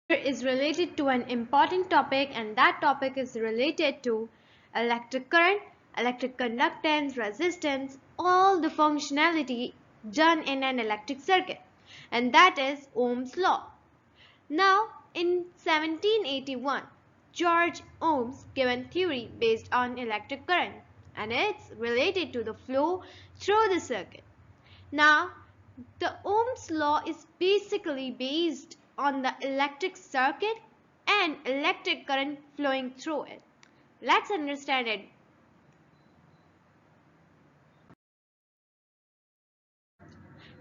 is related to an important topic, and that topic is related to electric current, electric conductance, resistance, all the functionality done in an electric circuit, and that is Ohm's law. Now, in 1781, George Ohm's given theory based on electric current, and it's related to the flow through the circuit. Now, the Ohm's law is basically based on the electric circuit and electric current flowing through it. Let's understand it.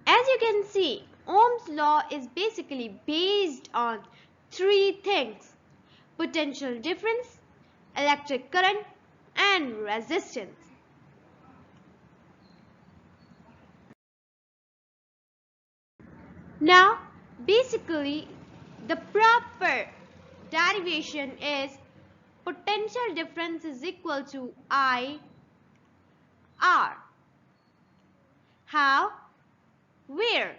As you can see, Ohm's law is basically based on three things: potential difference, electric current, and resistance. Now, basically, the proper derivation is potential difference is equal to I R. How? Where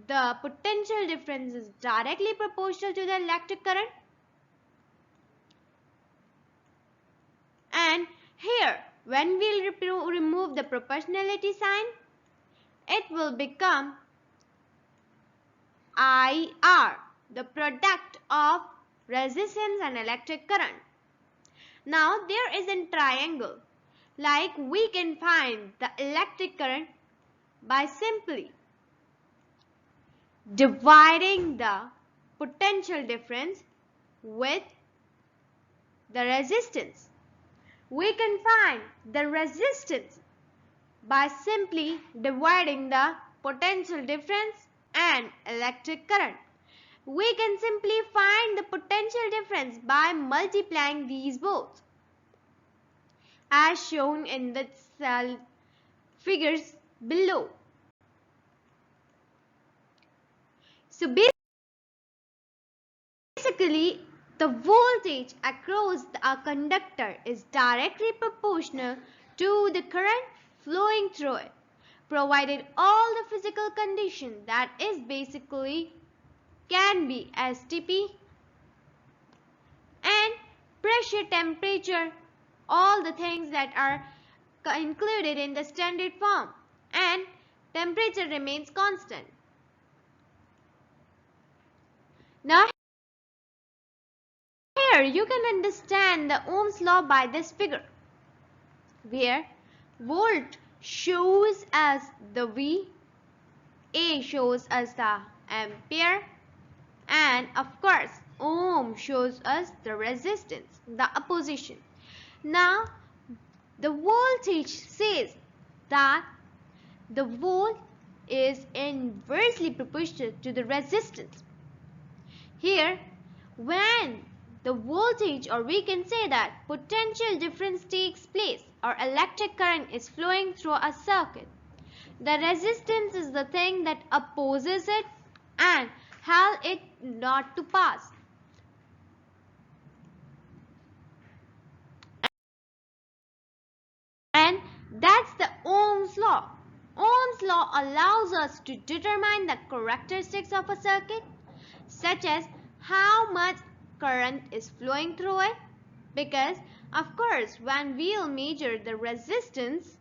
the potential difference is directly proportional to the electric current, and here when we'll remove the proportionality sign, it will become IR, the product of resistance and electric current. Now there is a triangle, like we can find the electric current by simply dividing the potential difference with the resistance. We can find the resistance by simply dividing the potential difference and electric current. We can simply find the potential difference by multiplying these both, as shown in the figures below. So basically, the voltage across a conductor is directly proportional to the current flowing through it, provided all the physical condition, that is basically can be STP and pressure, temperature, all the things that are included in the standard form, and temperature remains constant. Now here you can understand the Ohm's law by this figure, where volt shows us the V, A shows us the ampere, and of course Ohm shows us the resistance, the opposition. Now the voltage says that the volt is inversely proportional to the resistance. Here, when the voltage, or we can say that potential difference takes place, or electric current is flowing through a circuit, the resistance is the thing that opposes it and helps it not to pass. And that's the Ohm's law. Ohm's law allows us to determine the characteristics of a circuit, such as how much current is flowing through it, because of course when we'll measure the resistance,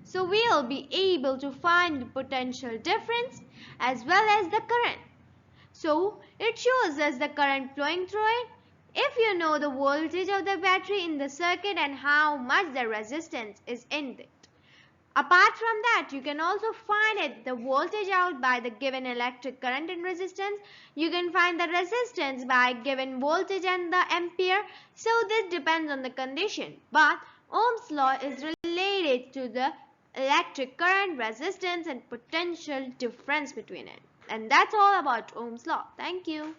so we'll be able to find the potential difference as well as the current. So it shows us the current flowing through it if you know the voltage of the battery in the circuit and how much the resistance is in it. Apart from that, you can also find it the voltage out by the given electric current and resistance. You can find the resistance by given voltage and the ampere. So this depends on the condition. But Ohm's law is related to the electric current, resistance, and potential difference between it. And that's all about Ohm's law. Thank you.